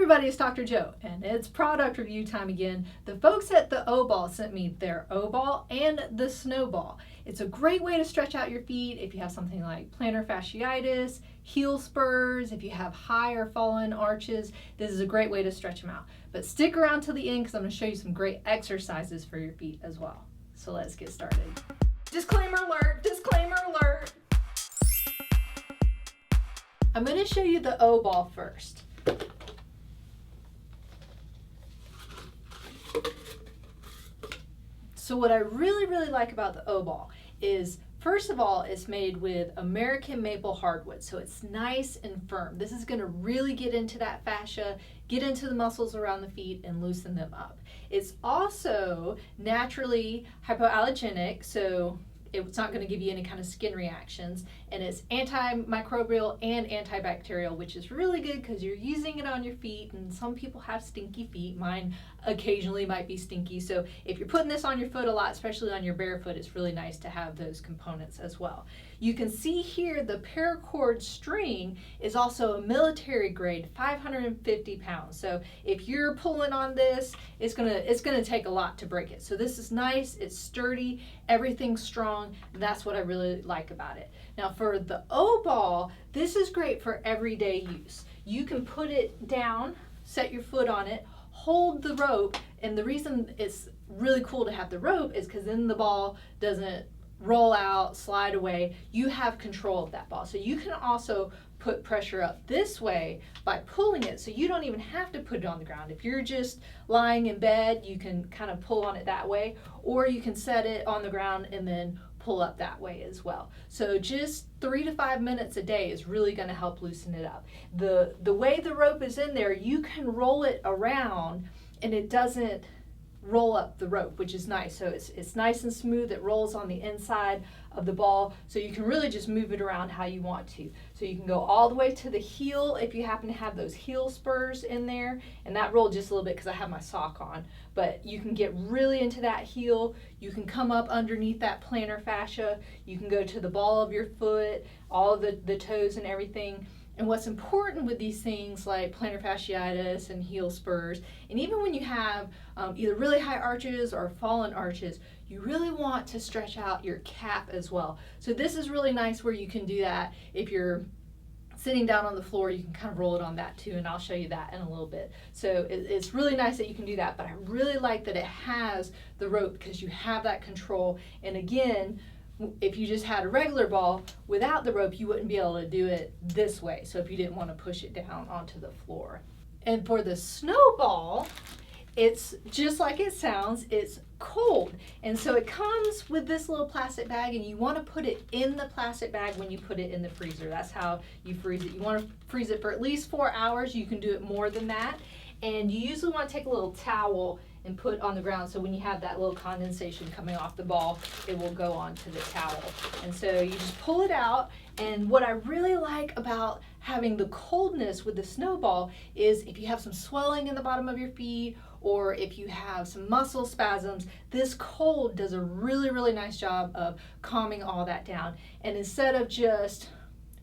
everybody, it's Dr. Joe, and it's product review time again. The folks at the O-Ball sent me their O-Ball and the snowball. It's a great way to stretch out your feet if you have something like plantar fasciitis, heel spurs, if you have high or fallen arches. This is a great way to stretch them out. But stick around till the end because I'm going to show you some great exercises for your feet as well. So let's get started. Disclaimer alert, disclaimer alert. I'm going to show you the O-Ball first. So what I really like about the O-Ball is, first of all, it's made with American maple hardwood, so it's nice and firm. This is going to really get into that fascia, get into the muscles around the feet, and loosen them up. It's also naturally hypoallergenic, so it's not going to give you any kind of skin reactions, and it's antimicrobial and antibacterial, which is really good because you're using it on your feet, and some people have stinky feet. Mine occasionally might be stinky, so if you're putting this on your foot a lot, especially on your bare foot, it's really nice to have those components as well. You can see here the paracord string is also a military grade, 550 pounds. So if you're pulling on this, it's gonna take a lot to break it. So this is nice, it's sturdy, everything's strong. That's what I really like about it. Now for the O-Ball, this is great for everyday use. You can put it down, set your foot on it, hold the rope, and the reason it's really cool to have the rope is because then the ball doesn't roll out, slide away. You have control of that ball. So you can also put pressure up this way by pulling it, so you don't even have to put it on the ground. If you're just lying in bed, you can kind of pull on it that way, or you can set it on the ground and then pull up that way as well. So just 3 to 5 minutes a day is really going to help loosen it up. The way the rope is in there, you can roll it around and it doesn't roll up the rope, which is nice. So it's nice and smooth. It rolls on the inside of the ball, so you can really just move it around how you want to. So you can go all the way to the heel if you happen to have those heel spurs in there, and that rolled just a little bit because I have my sock on, but you can get really into that heel. You can come up underneath that plantar fascia. You can go to the ball of your foot, all of the toes and everything. And what's important with these things like plantar fasciitis and heel spurs, and even when you have either really high arches or fallen arches, you really want to stretch out your calf as well. So this is really nice where you can do that. If you're sitting down on the floor, you can kind of roll it on that too, and I'll show you that in a little bit. So it's really nice that you can do that, but I really like that it has the rope because you have that control. And again, if you just had a regular ball without the rope, you wouldn't be able to do it this way. So if you didn't want to push it down onto the floor. And for the snowball, it's just like it sounds, it's cold. And so it comes with this little plastic bag, and you want to put it in the plastic bag when you put it in the freezer. That's how you freeze it. You want to freeze it for at least 4 hours. You can do it more than that. And you usually want to take a little towel and put on the ground, so when you have that little condensation coming off the ball, it will go onto the towel. And so you just pull it out, and what I really like about having the coldness with the snowball is if you have some swelling in the bottom of your feet, or if you have some muscle spasms, this cold does a really nice job of calming all that down. And instead of just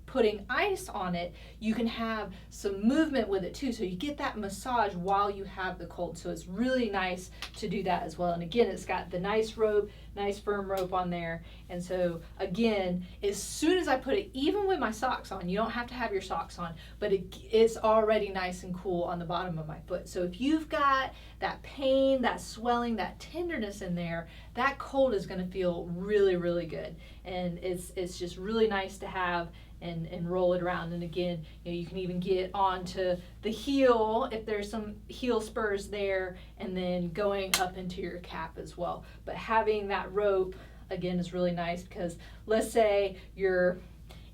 putting ice on it, you can have some movement with it too, so you get that massage while you have the cold. So it's really nice to do that as well. And again, it's got the nice rope, nice firm rope on there. And so again, as soon as I put it, even with my socks on, you don't have to have your socks on, but it's already nice and cool on the bottom of my foot. So if you've got that pain, that swelling, that tenderness in there, that cold is going to feel really good. And it's just really nice to have and roll it around. And again, you can even get onto the heel if there's some heel spurs there, and then going up into your calf as well. But having that rope, again, is really nice because let's say you're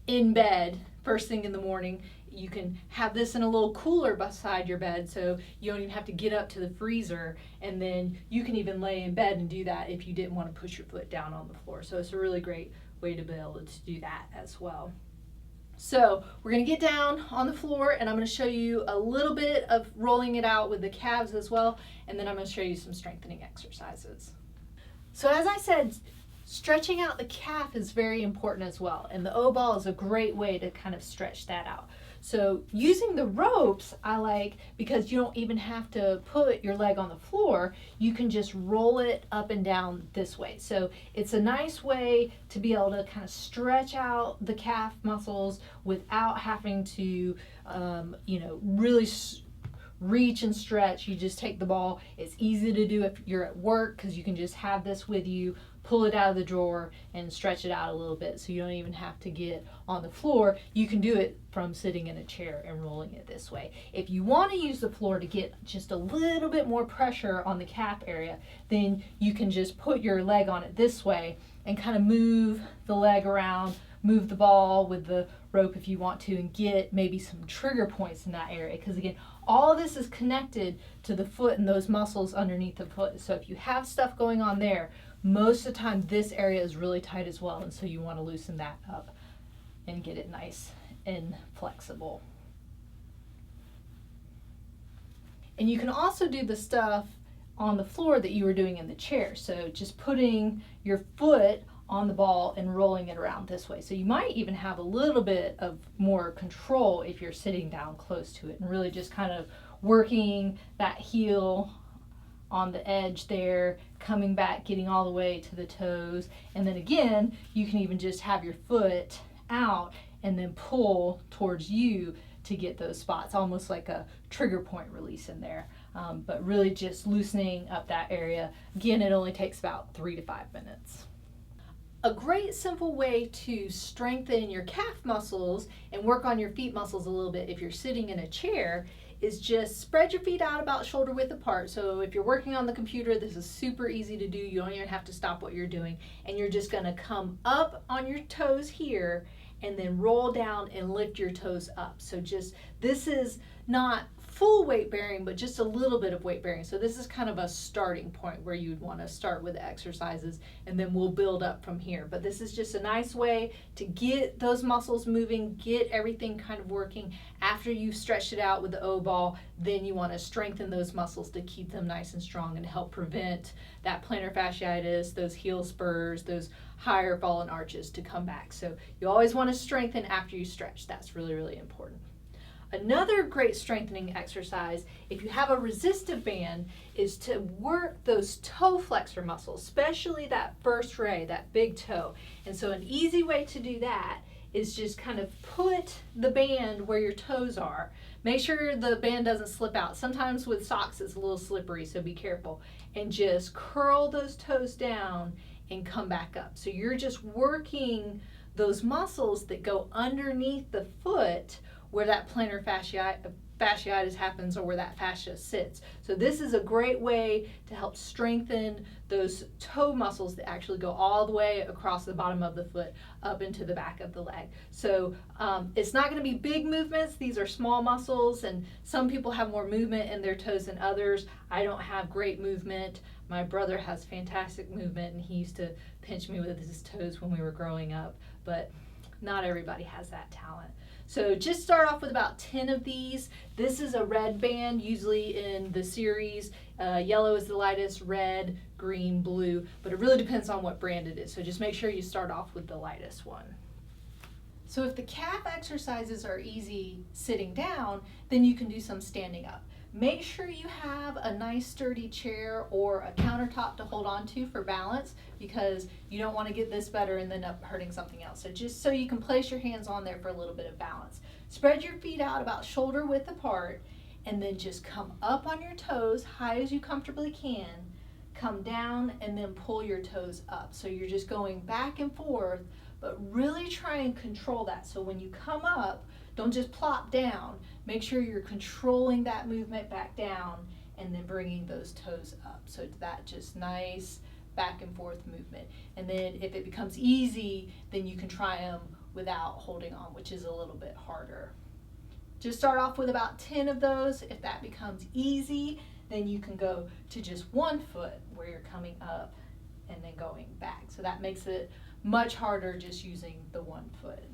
in bed first thing in the morning, you can have this in a little cooler beside your bed, so you don't even have to get up to the freezer, and then you can even lay in bed and do that if you didn't want to push your foot down on the floor. So it's a really great way to be able to do that as well. So we're going to get down on the floor, and I'm going to show you a little bit of rolling it out with the calves as well, and then I'm going to show you some strengthening exercises. So as I said, stretching out the calf is very important as well, and the O-Ball is a great way to kind of stretch that out. So using the ropes, I like because you don't even have to put your leg on the floor. You can just roll it up and down this way. So it's a nice way to be able to kind of stretch out the calf muscles without having to, really reach and stretch. You just take the ball. It's easy to do if you're at work because you can just have this with you, pull it out of the drawer and stretch it out a little bit so you don't even have to get on the floor. You can do it from sitting in a chair and rolling it this way. If you want to use the floor to get just a little bit more pressure on the calf area, then you can just put your leg on it this way and kind of move the leg around, move the ball with the rope if you want to, and get maybe some trigger points in that area. Because again, all of this is connected to the foot and those muscles underneath the foot. So if you have stuff going on there, most of the time this area is really tight as well, and so you want to loosen that up and get it nice and flexible. And you can also do the stuff on the floor that you were doing in the chair. So just putting your foot on the ball and rolling it around this way. So you might even have a little bit of more control if you're sitting down close to it and really just kind of working that heel on the edge there, coming back, getting all the way to the toes. And then again, you can even just have your foot out and then pull towards you to get those spots, almost like a trigger point release in there. But really just loosening up that area. Again, it only takes about 3 to 5 minutes. A great simple way to strengthen your calf muscles and work on your feet muscles a little bit if you're sitting in a chair is just spread your feet out about shoulder width apart. So if you're working on the computer, this is super easy to do. You don't even have to stop what you're doing. And you're just gonna come up on your toes here and then roll down and lift your toes up. So just, this is not full weight bearing, but just a little bit of weight bearing. So this is kind of a starting point where you'd want to start with exercises, and then we'll build up from here. But this is just a nice way to get those muscles moving, get everything kind of working. After you've stretched it out with the O ball, then you want to strengthen those muscles to keep them nice and strong and help prevent that plantar fasciitis, those heel spurs, those higher fallen arches to come back. So you always want to strengthen after you stretch. That's really, really important. Another great strengthening exercise, if you have a resistive band, is to work those toe flexor muscles, especially that first ray, that big toe. And so an easy way to do that is just kind of put the band where your toes are. Make sure the band doesn't slip out. Sometimes with socks it's a little slippery, so be careful. And just curl those toes down and come back up. So you're just working those muscles that go underneath the foot where that plantar fasciitis happens, or where that fascia sits. So this is a great way to help strengthen those toe muscles that actually go all the way across the bottom of the foot up into the back of the leg. So it's not going to be big movements. These are small muscles, and some people have more movement in their toes than others. I don't have great movement. My brother has fantastic movement, and he used to pinch me with his toes when we were growing up, but not everybody has that talent. So just start off with about 10 of these. This is a red band, usually in the series. Yellow is the lightest, red, green, blue, but it really depends on what brand it is. So just make sure you start off with the lightest one. So if the calf exercises are easy sitting down, then you can do some standing up. Make sure you have a nice sturdy chair or a countertop to hold on to for balance, because you don't want to get this better and then up hurting something else. So just so you can place your hands on there for a little bit of balance. Spread your feet out about shoulder width apart, and then just come up on your toes high as you comfortably can, come down, and then pull your toes up. So you're just going back and forth, but really try and control that. So when you come up, don't just plop down. Make sure you're controlling that movement back down and then bringing those toes up. So that just nice back and forth movement. And then if it becomes easy, then you can try them without holding on, which is a little bit harder. Just start off with about 10 of those. If that becomes easy, then you can go to just one foot where you're coming up and then going back. So that makes it much harder just using the one foot.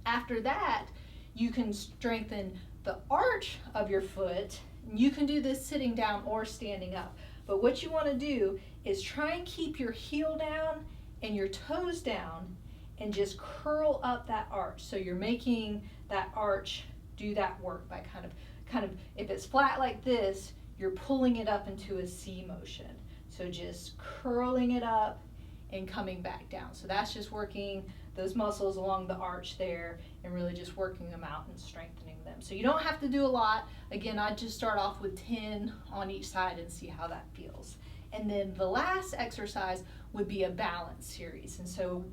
After that, you can strengthen the arch of your foot. You can do this sitting down or standing up. But what you want to do is try and keep your heel down and your toes down, and just curl up that arch. So you're making that arch do that work by kind of, if it's flat like this, you're pulling it up into a C motion. So just curling it up and coming back down. So that's just working those muscles along the arch there and really just working them out and strengthening them. So you don't have to do a lot. Again, I just start off with 10 on each side and see how that feels. And then the last exercise would be a balance series. And so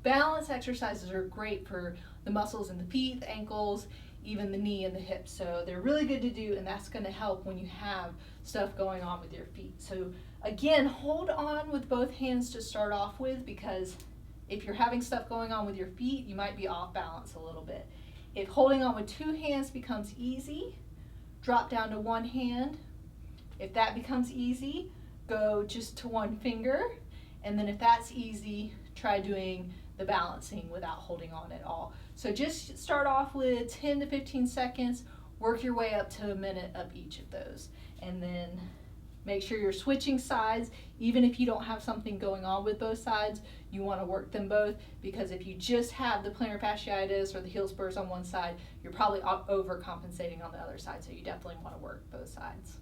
balance exercises are great for the muscles in the feet, the ankles, even the knee and the hips. So they're really good to do, and that's going to help when you have stuff going on with your feet. So again, hold on with both hands to start off with, because if you're having stuff going on with your feet, you might be off balance a little bit. If holding on with two hands becomes easy, drop down to one hand. If that becomes easy, go just to one finger. And then if that's easy, try doing the balancing without holding on at all. So just start off with 10 to 15 seconds, work your way up to a minute of each of those. And then make sure you're switching sides. Even if you don't have something going on with both sides, you want to work them both, because if you just have the plantar fasciitis or the heel spurs on one side, you're probably overcompensating on the other side. So you definitely want to work both sides.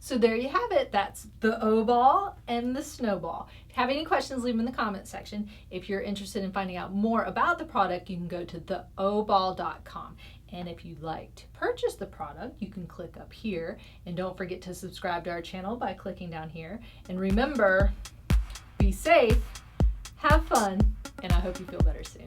So there you have it. That's the O-ball and the snowball. If you have any questions, leave them in the comment section. If you're interested in finding out more about the product, you can go to theoball.com. And if you'd like to purchase the product, you can click up here. And don't forget to subscribe to our channel by clicking down here. And remember, be safe, have fun, and I hope you feel better soon.